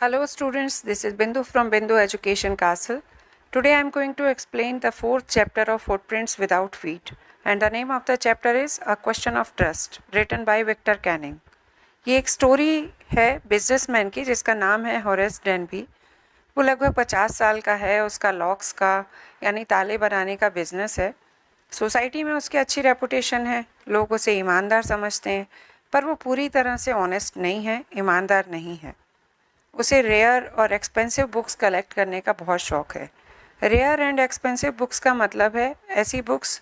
Hello students, this is Bindu from Bindu Education Castle. Today I am going to explain the fourth chapter of Footprints Without Feet, and the name of the chapter is A Question of Trust, written by Victor Canning. ये एक story है businessman की जिसका नाम है Horace Denby. वो लगभग 50 साल का है। उसका लॉक्स का यानी ताले बनाने का बिजनेस है। सोसाइटी में उसकी अच्छी रेपुटेशन है, लोग उसे ईमानदार समझते हैं, पर वो पूरी तरह से ऑनेस्ट नहीं है, ईमानदार नहीं है। उसे रेयर और एक्सपेंसिव बुक्स कलेक्ट करने का बहुत शौक़ है। रेयर एंड एक्सपेंसिव बुक्स का मतलब है ऐसी बुक्स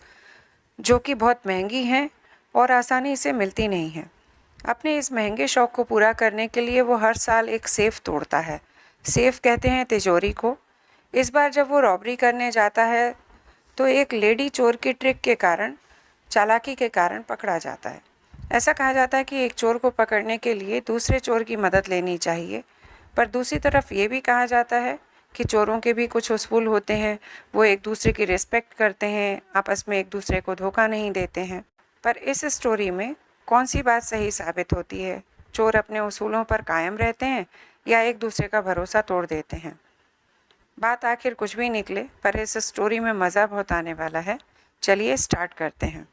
जो कि बहुत महंगी हैं और आसानी से मिलती नहीं हैं। अपने इस महंगे शौक़ को पूरा करने के लिए वो हर साल एक सेफ़ तोड़ता है। सेफ़ कहते हैं तिजोरी को। इस बार जब वो रॉबरी करने जाता है तो एक लेडी चोर की ट्रिक के कारण, चालाकी के कारण पकड़ा जाता है। ऐसा कहा जाता है कि एक चोर को पकड़ने के लिए दूसरे चोर की मदद लेनी चाहिए, पर दूसरी तरफ ये भी कहा जाता है कि चोरों के भी कुछ उसूल होते हैं। वो एक दूसरे की रिस्पेक्ट करते हैं, आपस में एक दूसरे को धोखा नहीं देते हैं। पर इस स्टोरी में कौन सी बात सही साबित होती है? चोर अपने उसूलों पर कायम रहते हैं या एक दूसरे का भरोसा तोड़ देते हैं? बात आखिर कुछ भी निकले, पर इस स्टोरी में मज़ा बहुत आने वाला है। चलिए स्टार्ट करते हैं।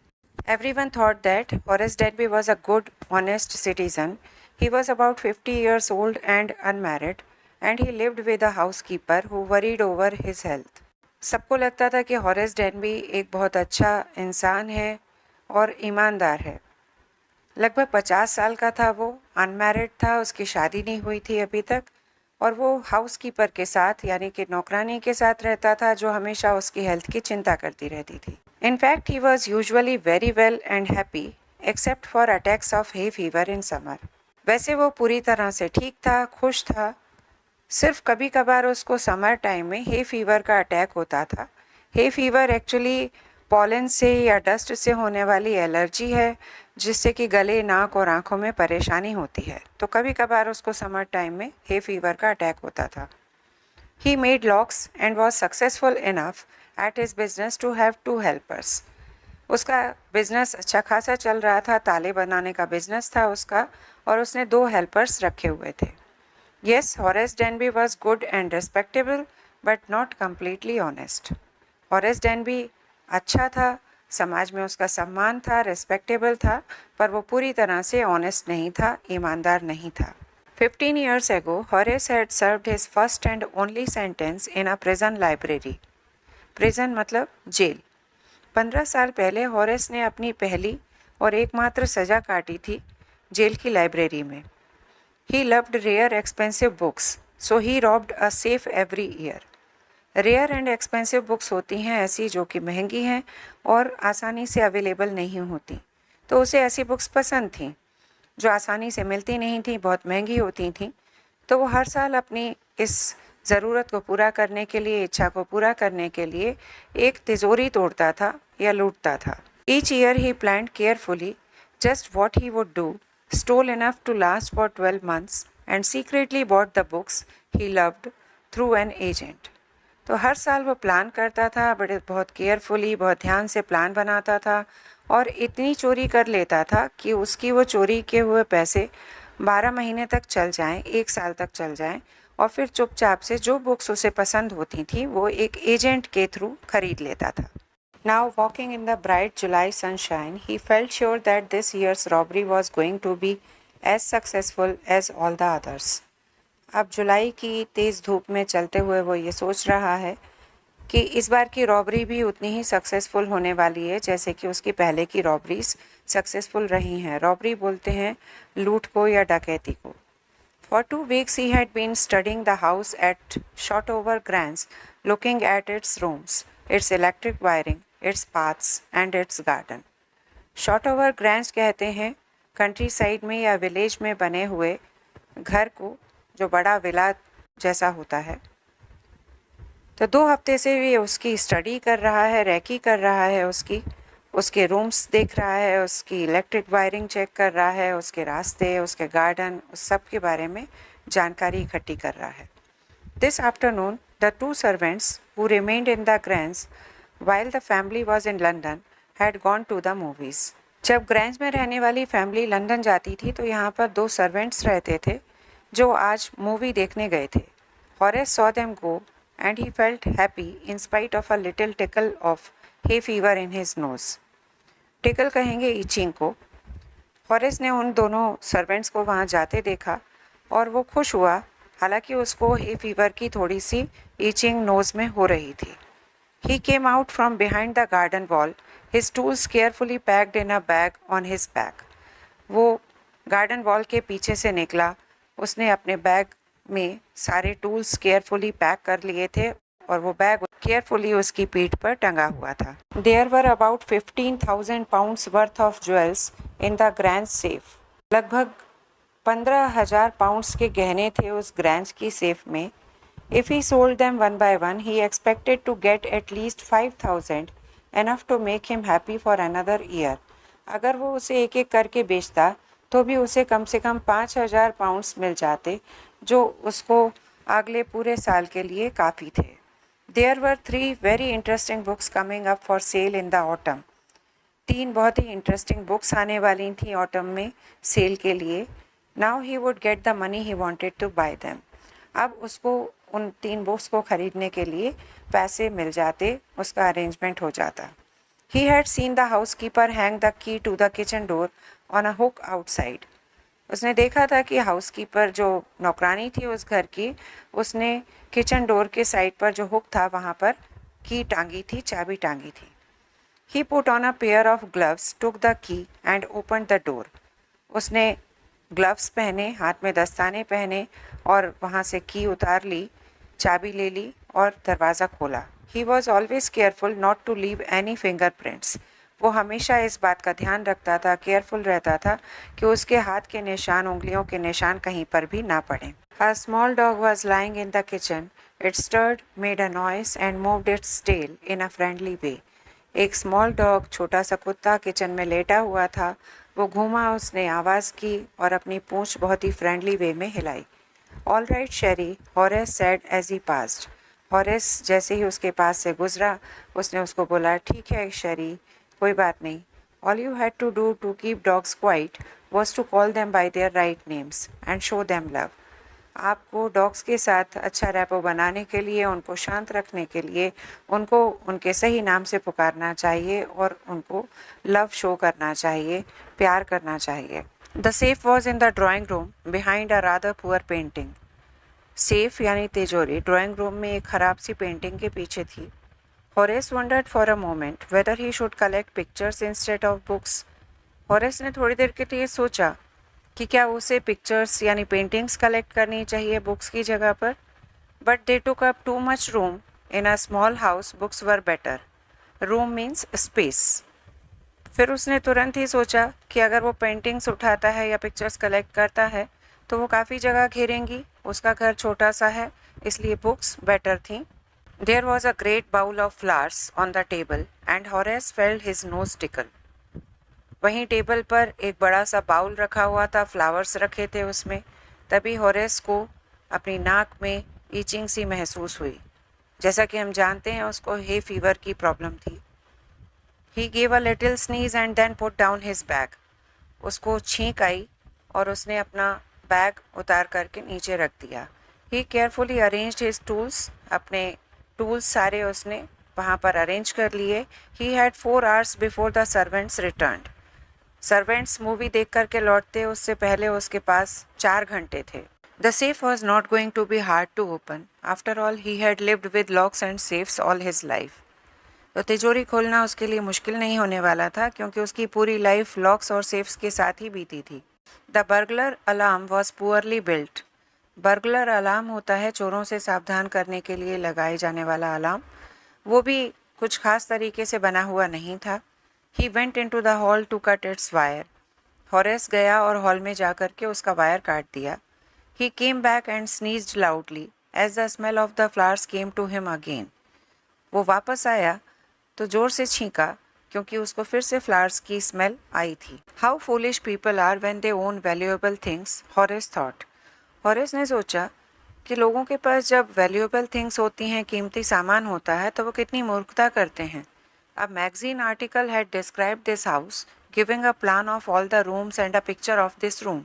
Everyone thought that Horace Denby was a good, honest citizen. He was about 50 years old and unmarried, and he lived with a housekeeper who worried over his health. सबको लगता था कि हॉरेस डेनबी एक बहुत अच्छा इंसान है और ईमानदार है। लगभग 50 साल का था वो, अनमैरिड था, उसकी शादी नहीं हुई थी अभी तक, और वो हाउसकीपर के साथ यानी कि नौकरानी के साथ रहता था जो हमेशा उसकी हेल्थ की चिंता करती रहती थी। In fact, he was usually very well and happy, except for attacks of hay fever in summer. वैसे वो पूरी तरह से ठीक था, खुश था। सिर्फ कभी कभार उसको समर टाइम में हे फीवर का अटैक होता था। हे फीवर एक्चुअली पॉलन से या डस्ट से होने वाली एलर्जी है, जिससे कि गले, नाक और आँखों में परेशानी होती है। तो कभी कभार उसको समर टाइम में हे फीवर का अटैक होता था। He made locks and was successful enough at his business to have 2 helpers. उसका बिजनेस अच्छा खासा चल रहा था, ताले बनाने का बिजनेस था उसका, और उसने 2 हेल्पर्स रखे हुए थे। Yes, Horace Denby was good and respectable, but not completely honest. Horace Denby अच्छा था, समाज में उसका सम्मान था, रिस्पेक्टेबल था, पर वो पूरी तरह से ऑनेस्ट नहीं था, ईमानदार नहीं था। 15 years ago, Horace had served his first and only sentence in a prison library. Prison मतलब जेल। 15 साल पहले हॉरेस ने अपनी पहली और एकमात्र सज़ा काटी थी जेल की लाइब्रेरी में। He loved rare expensive books, so he robbed a safe every year. Rare and expensive books होती हैं ऐसी जो कि महंगी हैं और आसानी से अवेलेबल नहीं होती, तो उसे ऐसी बुक्स पसंद थीं जो आसानी से मिलती नहीं थी, बहुत महंगी होती थी। तो वो हर साल अपनी इस ज़रूरत को पूरा करने के लिए, इच्छा को पूरा करने के लिए एक तिजोरी तोड़ता था या लूटता था। Each year he planned carefully just what he would do, stole enough to last for 12 months and secretly bought the books he loved through an agent. तो हर साल वो प्लान करता था, बहुत केयरफुली, बहुत ध्यान से प्लान बनाता था और इतनी चोरी कर लेता था कि उसकी वो चोरी के हुए पैसे 12 महीने तक चल जाएं, 1 साल तक चल जाएं, और फिर चुपचाप से जो बुक्स उसे पसंद होती थी वो एक एजेंट के थ्रू खरीद लेता था। Now walking in the bright July sunshine, he felt sure that this year's robbery was going to be as successful as all the others. अब जुलाई की तेज़ धूप में चलते हुए वो ये सोच रहा है कि इस बार की रॉबरी भी उतनी ही सक्सेसफुल होने वाली है जैसे कि उसकी पहले की रॉबरीज सक्सेसफुल रही हैं। रॉबरी बोलते हैं लूट को या डकैती को। For 2 weeks he had been studying the house at Shotover Grange, looking at its rooms, its electric wiring, its paths and its garden. Shotover Grange कहते हैं कंट्री साइड में या विलेज में बने हुए घर को, जो बड़ा विला जैसा होता है। तो 2 हफ्ते से ये उसकी स्टडी कर रहा है, रैकी कर रहा है, उसके रूम्स देख रहा है, उसकी इलेक्ट्रिक वायरिंग चेक कर रहा है, उसके रास्ते, उसके गार्डन, उस सब के बारे में जानकारी इकट्ठी कर रहा है। This afternoon the 2 servants who remained in the Grange while the family was in London had gone to the movies. जब ग्रैंज में रहने वाली फैमिली लंदन जाती थी तो यहाँ पर 2 सर्वेंट्स रहते थे जो आज मूवी देखने गए थे। Horace saw them go and he felt happy in spite of a little tickle of hay fever in his nose. Tackle कहेंगे ईचिंग को। हॉरेस ने उन दोनों सर्वेंट्स को वहाँ जाते देखा और वो खुश हुआ, हालांकि उसको हे फीवर की थोड़ी सी ईचिंग नोज में हो रही थी। He came out from behind the garden wall, his tools carefully packed in a bag on his back. वो गार्डन वॉल के पीछे से निकला। उसने अपने बैग में सारे टूल्स केयरफुली पैक कर लिए थे और वो बैग केयरफुली उसकी पीठ पर टंगा हुआ था। There were about 15,000 pounds worth of jewels in the grand safe. लगभग 15,000 पाउंड्स के गहने थे उस ग्रैंज की सेफ में। If he sold them one by one, he expected to get at least 5,000, enough to make him happy for another year. अगर वो उसे एक एक करके बेचता तो भी उसे कम से कम 5,000 पाउंड्स मिल जाते, जो उसको अगले पूरे साल के लिए काफ़ी थे। There were 3 very interesting books coming up for sale in the autumn. 3 बहुत ही इंटरेस्टिंग बुक्स आने वाली थी ऑटम में सेल के लिए। Now he would get the money he wanted to buy them. अब उसको उन 3 बुक्स को ख़रीदने के लिए पैसे मिल जाते, उसका अरेंजमेंट हो जाता। He had seen the housekeeper hang the key to the kitchen door on a hook outside. उसने देखा था कि हाउसकीपर जो नौकरानी थी उस घर की, उसने किचन डोर के साइड पर जो हुक था वहाँ पर की टांगी थी, चाबी टांगी थी। He put on a pair of gloves, took the key and opened the door. उसने ग्लव्स पहने, हाथ में दस्ताने पहने और वहाँ से की उतार ली, चाबी ले ली और दरवाज़ा खोला। He was always careful not to leave any fingerprints. वो हमेशा इस बात का ध्यान रखता था, केयरफुल रहता था कि उसके हाथ के निशान, उंगलियों के निशान कहीं पर भी ना पड़ें। A small dog was lying in the kitchen. It stirred, made a noise and moved its tail in a friendly way. एक स्मॉल डॉग, छोटा सा कुत्ता किचन में लेटा हुआ था। वो घूमा, उसने आवाज़ की और अपनी पूंछ बहुत ही फ्रेंडली वे में हिलाई। All right Sherry, Horace said as he passed. Horace जैसे ही उसके पास से गुजरा, उसने उसको बोला, ठीक है शेरी, कोई बात नहीं। All you had to do to keep dogs quiet was to call them by their right names and show them love. आपको डॉग्स के साथ अच्छा रैपो बनाने के लिए, उनको शांत रखने के लिए, उनको उनके सही नाम से पुकारना चाहिए और उनको लव शो करना चाहिए, प्यार करना चाहिए। The safe was in the drawing room behind a rather poor painting. Safe यानी तिजोरी ड्राइंग रूम में एक खराब सी पेंटिंग के पीछे थी। Horace wondered for a moment whether he should collect pictures instead of books. Horace ने थोड़ी देर के लिए सोचा कि क्या उसे पिक्चर्स यानी पेंटिंग्स कलेक्ट करनी चाहिए बुक्स की जगह पर, but they took up too much room in a small house, books were better. Room means space. फिर उसने तुरंत ही सोचा कि अगर वो पेंटिंग्स उठाता है या पिक्चर्स कलेक्ट करता है तो वो काफ़ी जगह घेरेंगी, उसका घर छोटा सा है, इसलिए बुक्स बेटर थी। There was a great bowl of flowers on the table and Horace felt his nose tickle. वहीं टेबल पर एक बड़ा सा बाउल रखा हुआ था, फ्लावर्स रखे थे उसमें। तभी हॉरेस को अपनी नाक में ईचिंग सी महसूस हुई। जैसा कि हम जानते हैं उसको हे फीवर की प्रॉब्लम थी। He gave a little sneeze and then put down his bag. उसको छींक आई और उसने अपना बैग उतार करके नीचे रख दिया। ही केयरफुली अरेंज्ड हिज टूल्स। अपने टूल्स सारे उसने वहाँ पर अरेंज कर लिए। He had 4 hours before the servants returned. Servants movie देख करके लौटते उससे पहले उसके पास 4 घंटे थे। The safe was not going to be hard to open. After all he had lived with locks and safes all his life. तो तिजोरी खोलना उसके लिए मुश्किल नहीं होने वाला था, क्योंकि उसकी पूरी लाइफ लॉक्स और सेफ्स के साथ ही बीती थी। The burglar alarm was poorly built. Burglar alarm होता है चोरों से सावधान करने के लिए लगाए जाने वाला अलार्म। वो भी कुछ खास तरीके से बना हुआ नहीं था। He went in to the hall to cut its wire. Horace गया और हॉल में जा कर के उसका वायर काट दिया। He came back and sneezed loudly as the smell of the flowers came to him again. वो वापस आया तो ज़ोर से छींका, क्योंकि उसको फिर से फ्लावर्स की स्मेल आई थी। How foolish people are when they own valuable things, Horace thought. Horace ने सोचा कि लोगों के पास जब वैल्यूएबल थिंग्स होती हैं, कीमती सामान होता है, तो वो कितनी मूर्खता करते हैं। A magazine article had described this house, giving a plan of all the rooms and a picture of this room.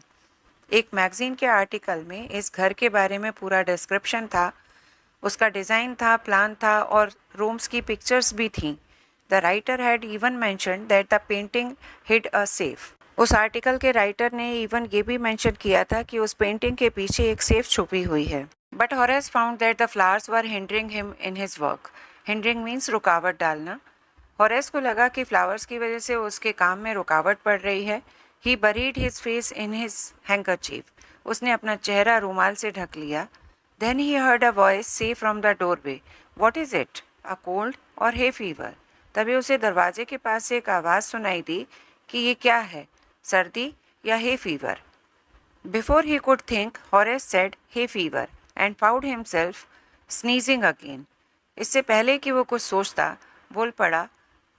एक मैगजीन के आर्टिकल में इस घर के बारे में पूरा डिस्क्रिप्शन था, उसका डिज़ाइन था, प्लान था और रूम्स की पिक्चर्स भी थीं। The writer had even mentioned that the painting hid a safe. उस आर्टिकल के राइटर ने इवन ये भी मेंशन किया था कि उस पेंटिंग के पीछे एक सेफ छुपी हुई है। But Horace found that the flowers were hindering him in his work. Hindering means रुकावट डालना। हॉरेस को लगा कि फ्लावर्स की वजह से उसके काम में रुकावट पड़ रही है। He buried his face in his handkerchief. उसने अपना चेहरा रूमाल से ढक लिया। Then he heard a voice say from the doorway, what is it, a cold or hay fever. तभी उसे दरवाजे के पास से एक आवाज़ सुनाई दी कि ये क्या है, सर्दी या hay fever. Before he could think, Horace said hay fever and found himself sneezing again. इससे पहले कि वो कुछ सोचता, बोल पड़ा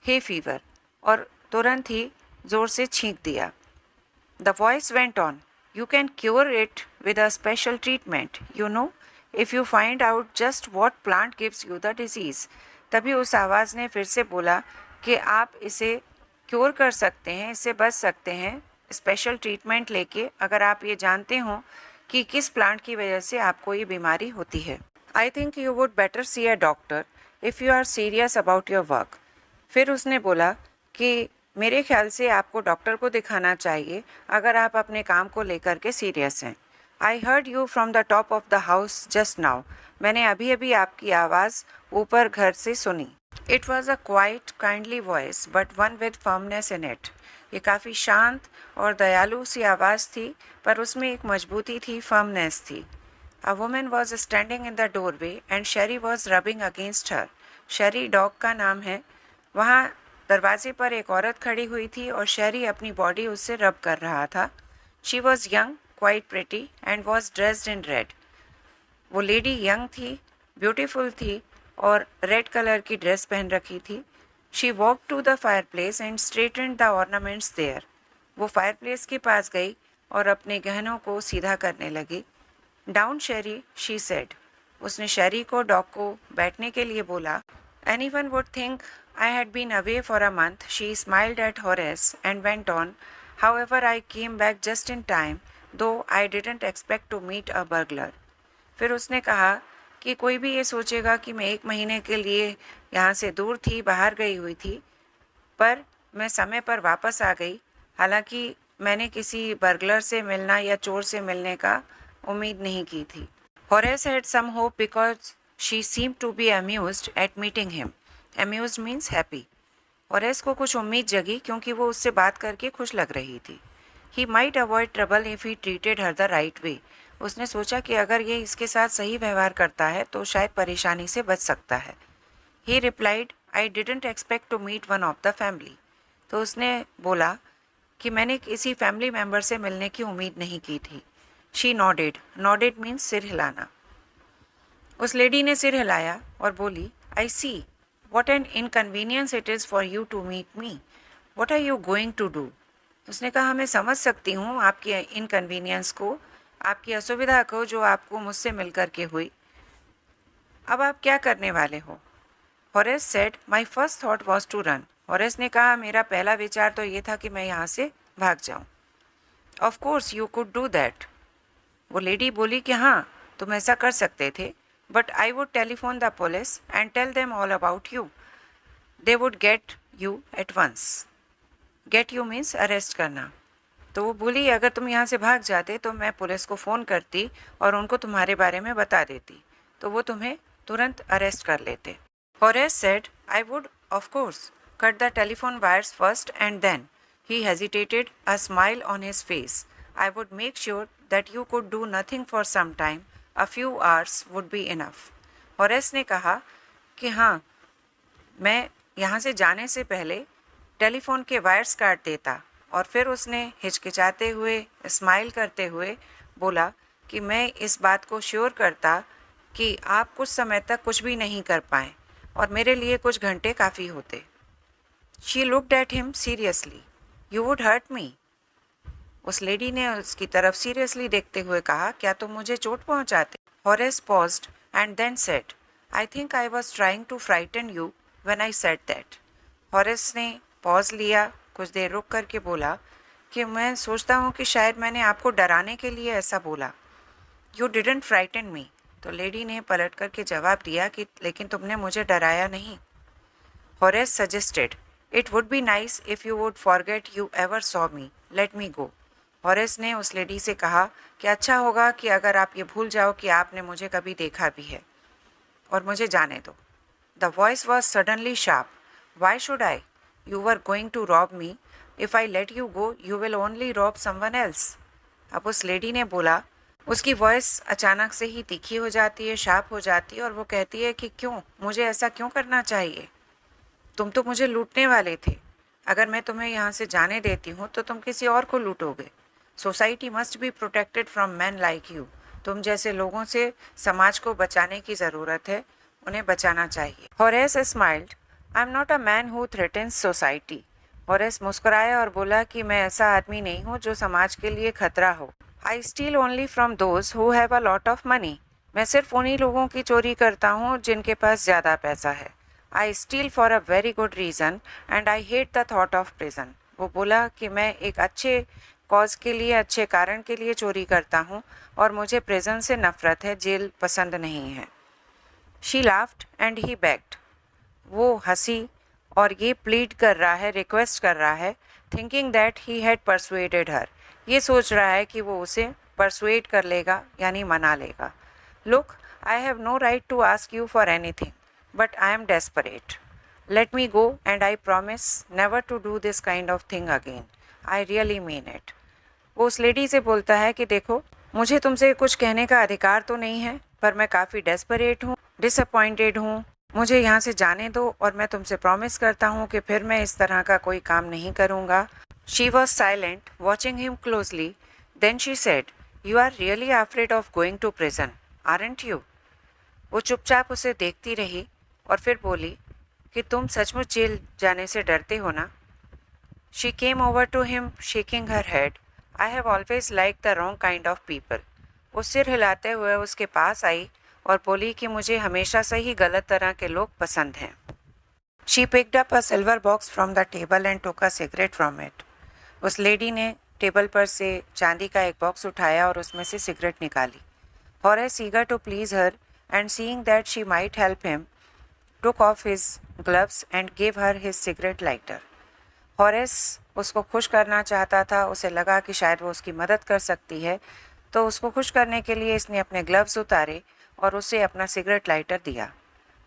हे फीवर और तुरंत ही जोर से छींक दिया। The voice went on, you can cure it with a special treatment, you know, if you find out just what plant gives you the disease. तभी उस आवाज़ ने फिर से बोला कि आप इसे क्योर कर सकते हैं, इससे बच सकते हैं स्पेशल ट्रीटमेंट लेके, अगर आप ये जानते हो कि किस प्लांट की वजह से आपको ये बीमारी होती है। I think you would better see a doctor if you are serious about your work. फिर उसने बोला कि मेरे ख्याल से आपको डॉक्टर को दिखाना चाहिए अगर आप अपने काम को लेकर के सीरियस हैं। I heard you from the top of the house just now. मैंने अभी अभी आपकी आवाज़ ऊपर घर से सुनी। It was a quite kindly voice but one with firmness in it. ये काफ़ी शांत और दयालु सी आवाज़ थी, पर उसमें एक मजबूती थी, फर्मनेस थी। A woman was standing in the doorway and Sheri was rubbing against her. Sheri dog का नाम है। वहाँ दरवाजे पर एक औरत खड़ी हुई थी और शेरी अपनी बॉडी उससे रब कर रहा था। She was young, quite pretty and was dressed in red. वो लेडी यंग थी, ब्यूटीफुल थी और रेड कलर की ड्रेस पहन रखी थी। She walk to the fireplace and straightened the ornaments there. वो फायर प्लेस के पास गई और अपने गहनों को सीधा करने लगी। Down Sheri, she said. उसने शेरी को, डॉग को बैठने के लिए बोला। Anyone would think I had been away for a month. She smiled at Horace and went on. However, I came back just in time, though I didn't expect to meet a burglar. फिर उसने कहा कि कोई भी ये सोचेगा कि मैं 1 महीने के लिए यहाँ से दूर थी, बाहर गई हुई थी, पर मैं समय पर वापस आ गई। हालांकि मैंने किसी बर्गलर से मिलना या चोर से मिलने का उम्मीद नहीं की थी। Horace had some hope because she seemed to be amused at meeting him. Amused means happy. Horace को कुछ उम्मीद जगी क्योंकि वो उससे बात करके खुश लग रही थी। He might avoid trouble if he treated her the right way. उसने सोचा कि अगर ये इसके साथ सही व्यवहार करता है तो शायद परेशानी से बच सकता है। He replied, I didn't expect to meet one of the family. तो उसने बोला कि मैंने किसी फैमिली मेम्बर से मिलने की उम्मीद नहीं की थी। She nodded. Nodded means सिर हिलाना। उस लेडी ने सिर हिलाया और बोली, I see. What an inconvenience it is for you to meet me. What are you going to do? उसने कहा, मैं समझ सकती हूँ आपकी इनकन्वीनियंस को, आपकी असुविधा को जो आपको मुझसे मिल कर के हुई। अब आप क्या करने वाले हो? Horace said, my first thought was to run. Horace ने कहा, मेरा पहला विचार तो ये था कि मैं यहाँ से भाग जाऊँ। Of course you could do that. वो लेडी बोली कि हाँ, तुम ऐसा कर सकते थे, but I would telephone the police and tell them all about you. They would get you at once. Get you मीन्स अरेस्ट करना। तो वो बोली, अगर तुम यहाँ से भाग जाते तो मैं पुलिस को फ़ोन करती और उनको तुम्हारे बारे में बता देती, तो वो तुम्हें तुरंत अरेस्ट कर लेते। Horace said, I would, of course, cut the telephone wires first and then. He hesitated, a smile on his face. I would make sure that you could do nothing for some time. A few hours would be enough. Horace ने कहा कि हाँ, मैं यहाँ से जाने से पहले टेलीफोन के वायर्स काट देता। और फिर उसने हिचकिचाते हुए, स्माइल करते हुए बोला कि मैं इस बात को श्योर करता कि आप कुछ समय तक कुछ भी नहीं कर पाएँ और मेरे लिए कुछ घंटे काफ़ी होते। She looked at him seriously. You would hurt me. उस लेडी ने उसकी तरफ सीरियसली देखते हुए कहा, क्या तुम मुझे चोट पहुंचाते? Horace paused and then said, I think I was trying to frighten you when I said that. Horace ने पॉज लिया, कुछ देर रुक करके बोला कि मैं सोचता हूँ कि शायद मैंने आपको डराने के लिए ऐसा बोला। यू डिडंट फ्राइटन मी। तो लेडी ने पलट कर के जवाब दिया कि लेकिन तुमने मुझे डराया नहीं। Horace suggested, it would be nice if you would forget you ever saw me, late me go. Horace ने उस लेडी से कहा कि अच्छा होगा कि अगर आप ये भूल जाओ कि आपने मुझे कभी देखा भी है, और मुझे जाने दो। The voice was suddenly sharp. Why should I? You were going to rob me. If I let you go you will only rob someone else. अब उस लेडी ने बोला, उसकी वॉइस अचानक से ही तीखी हो जाती है, शार्प हो जाती है, और वो कहती है कि क्यों, मुझे ऐसा क्यों करना चाहिए? तुम तो मुझे लूटने वाले थे। अगर मैं तुम्हें यहाँ से जाने देती हूँ तो तुम किसी और को लूटोगे। Society must be protected from man like you. तुम जैसे लोगों से समाज को बचाने की ज़रूरत है, उन्हें बचाना चाहिए। Horace smiled, I am not a man who threatens society. Horace मुस्कुराया और बोला कि मैं ऐसा आदमी नहीं हूँ जो समाज के लिए खतरा हो। I steal only from those who have a lot of money. मैं सिर्फ उन्हीं लोगों की चोरी करता हूँ जिनके पास ज़्यादा पैसा है। I steal for a very good reason and I hate the thought of prison. वो बोला कि मैं एक अच्छे कॉज के लिए, अच्छे कारण के लिए चोरी करता हूँ, और मुझे प्रिजन से नफरत है, जेल पसंद नहीं है। She laughed and he bagged. वो हंसी और ये प्लीड कर रहा है, रिक्वेस्ट कर रहा है, thinking that he had persuaded her. ये सोच रहा है कि वो उसे परसुएड कर लेगा, यानी मना लेगा। Look, I have no right to ask you for anything, but I am desperate. Let me go and I promise never to do this kind of thing again. I really mean it. वो उस lady से बोलता है कि देखो, मुझे तुमसे कुछ कहने का अधिकार तो नहीं है, पर मैं काफ़ी डेस्परेट हूँ, डिसअपॉइंटेड हूँ। मुझे यहाँ से जाने दो, और मैं तुमसे प्रॉमिस करता हूँ कि फिर मैं इस तरह का कोई काम नहीं करूँगा। She was silent, watching him closely. Then she said, you are really afraid of going to prison, aren't you? वो चुपचाप उसे देखती रही और फिर बोली कि तुम सचमुच जेल जाने से डरते हो ना? She came over to him shaking her head. I have always like the wrong kind of people. वो सिर हिलाते हुए उसके पास आई और बोली कि मुझे हमेशा से ही गलत तरह के लोग पसंद हैं। She picked up a silver box from the table and took a cigarette from it. उस लेडी ने टेबल पर से चांदी का एक बॉक्स उठाया और उसमें से सिगरेट निकाली। Horace, eager to please her and seeing that she might help him, took off his gloves and gave her his cigarette lighter. Horace उसको खुश करना चाहता था, उसे लगा कि शायद वो उसकी मदद कर सकती है, तो उसको खुश करने के लिए इसने अपने ग्लव्स उतारे और उसे अपना सिगरेट लाइटर दिया।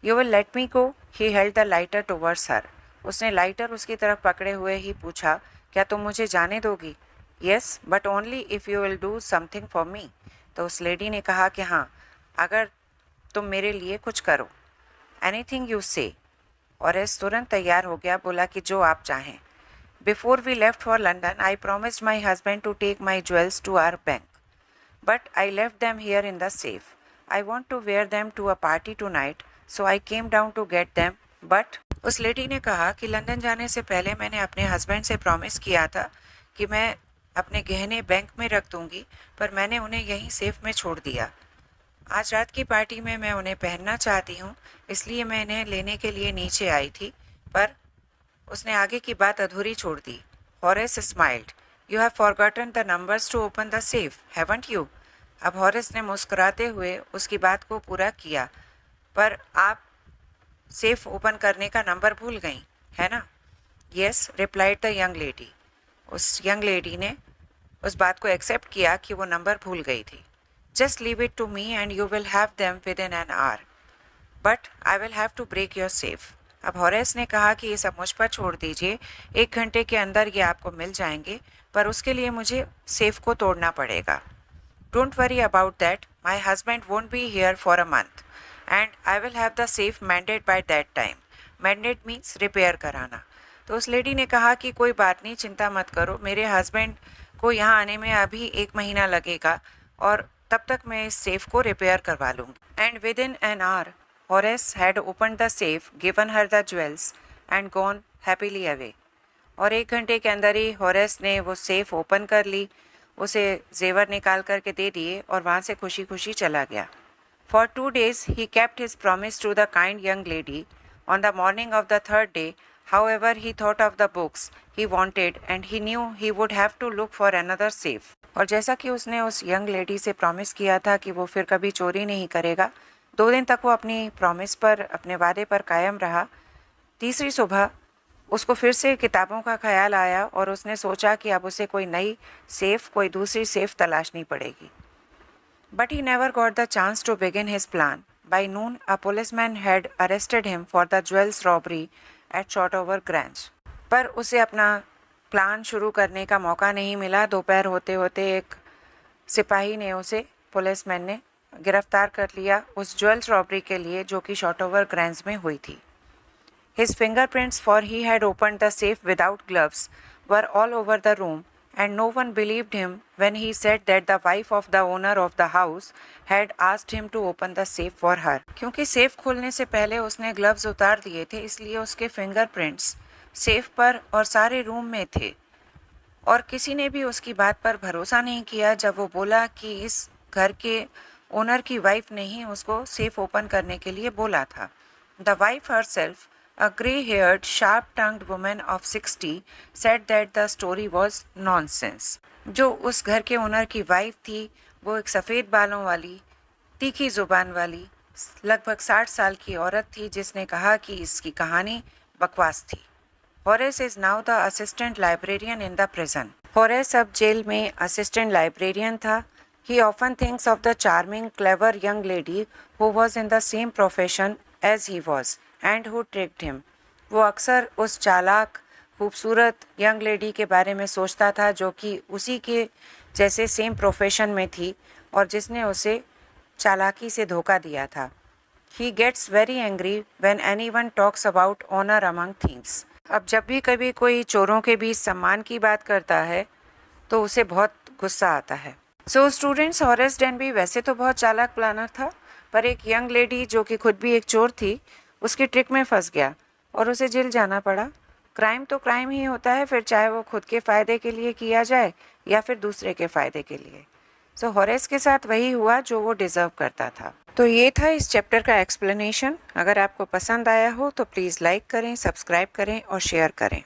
You will let me go? He held the lighter towards हर। उसने लाइटर उसकी तरफ पकड़े हुए ही पूछा, क्या तुम मुझे जाने दोगी? Yes, but only if you will do something for me. तो उस लेडी ने कहा कि हाँ, अगर तुम मेरे लिए कुछ करो। एनीथिंग यू से। हॉरेस तुरंत तैयार हो गया, बोला कि जो आप चाहें। Before we left for London I promised my husband to take my jewels to our bank, but I left them here in the safe. I want to wear them to a party tonight, so I came down to get them, but उस lady ने कहा कि London जाने से पहले मैंने अपने husband से प्रॉमिस किया था कि मैं अपने गहने बैंक में रख दूंगी, पर मैंने उन्हें यहीं सेफ में छोड़ दिया। आज रात की पार्टी में मैं उन्हें पहनना चाहती हूँ, इसलिए मैं इन्हें लेने के लिए नीचे आई थी, पर उसने आगे की बात अधूरी छोड़ दी। Horace smiled, you have forgotten the numbers to open the safe, haven't you? अब हॉरेस ने मुस्कुराते हुए उसकी बात को पूरा किया, पर आप सेफ ओपन करने का नंबर भूल गई, है ना? Yes, replied the young lady. उस यंग लेडी ने उस बात को एक्सेप्ट किया कि वो नंबर भूल गई थी। Just leave it to me and you will have them within an hour, but I will have to break your safe. अब हॉरेस ने कहा कि ये सब मुझ पर छोड़ दीजिए, 1 घंटे के अंदर ये आपको मिल जाएंगे, पर उसके लिए मुझे सेफ को तोड़ना पड़ेगा। Don't worry about that, my husband won't be here for a month and I will have the safe mended by that time. Mended means repair कराना। तो उस लेडी ने कहा कि कोई बात नहीं, चिंता मत करो, मेरे हस्बैंड को यहाँ आने में अभी 1 महीना लगेगा और तब तक मैं इस सेफ को रिपेयर करवा लूँगी। And with in an our Horace had opened the safe, given her the jewels and gone happily away. और 1 घंटे के अंदर ही हॉरेस ने वो सेफ ओपन कर ली, उसे जेवर निकाल करके दे दिए और वहाँ से खुशी खुशी चला गया। For 2 days he kept his promise to the kind young lady. On the morning of the 3rd day, However, he thought of the books he wanted and he knew he would have to look for another safe. और जैसा कि उसने उस young lady से promise किया था कि वो फिर कभी चोरी नहीं करेगा, 2 दिन तक वो अपनी प्रॉमिस पर, अपने वादे पर कायम रहा। तीसरी सुबह उसको फिर से किताबों का ख्याल आया और उसने सोचा कि अब उसे कोई नई सेफ, कोई दूसरी सेफ तलाशनी पड़ेगी। But he never got the chance to begin his plan. By noon, a policeman had arrested him for the jewels robbery at Shotover Grange. पर उसे अपना प्लान शुरू करने का मौका नहीं मिला। दोपहर होते होते एक सिपाही ने उसे, पुलिसमैन ने गिरफ्तार कर लिया उस ज्वेल्स रॉबरी के लिए जो कि शॉटोवर ग्रेंज में हुई थी। His fingerprints, for he had opened the safe without gloves, were all over the room, and no one believed him when he said that the wife of the owner of the house had asked him to open the safe for her. क्योंकि safe खोलने से पहले उसने gloves उतार दिए थे, इसलिए उसके फिंगरप्रिंट्स सेफ पर और सारे रूम में थे, और किसी ने भी उसकी बात पर भरोसा नहीं किया जब वो बोला कि इस घर के ओनर की वाइफ ने ही उसको सेफ ओपन करने के लिए बोला था। The wife herself, a grey-haired, sharp-tongued woman of 60, said that the story was nonsense. जो उस घर के ओनर की वाइफ थी, वो एक सफ़ेद बालों वाली, तीखी ज़ुबान वाली, लगभग 60 साल की औरत थी, जिसने कहा कि इसकी कहानी बकवास थी। Horace is now the assistant librarian in the prison. Horace अब जेल में assistant librarian था। He often thinks of the charming, clever young lady who was in the same profession as he was and who tricked him. वो अक्सर उस चालाक, खूबसूरत young lady के बारे में सोचता था जो कि उसी के जैसे सेम प्रोफेशन में थी और जिसने उसे चालाकी से धोखा दिया था। He gets very angry when anyone talks about honor among thieves. अब जब भी कभी कोई चोरों के बीच सम्मान की बात करता है तो उसे बहुत गुस्सा आता है। सो स्टूडेंट्स, हॉरेस डेनबी वैसे तो बहुत चालाक प्लानर था, पर एक यंग लेडी जो कि खुद भी एक चोर थी, उसकी ट्रिक में फंस गया और उसे जेल जाना पड़ा। क्राइम तो क्राइम ही होता है, फिर चाहे वो खुद के फ़ायदे के लिए किया जाए या फिर दूसरे के फ़ायदे के लिए। सो हॉरेस के साथ वही हुआ जो वो डिज़र्व करता था। तो ये था इस चैप्टर का एक्सप्लेनेशन। अगर आपको पसंद आया हो तो प्लीज़ लाइक करें, सब्सक्राइब करें और शेयर करें।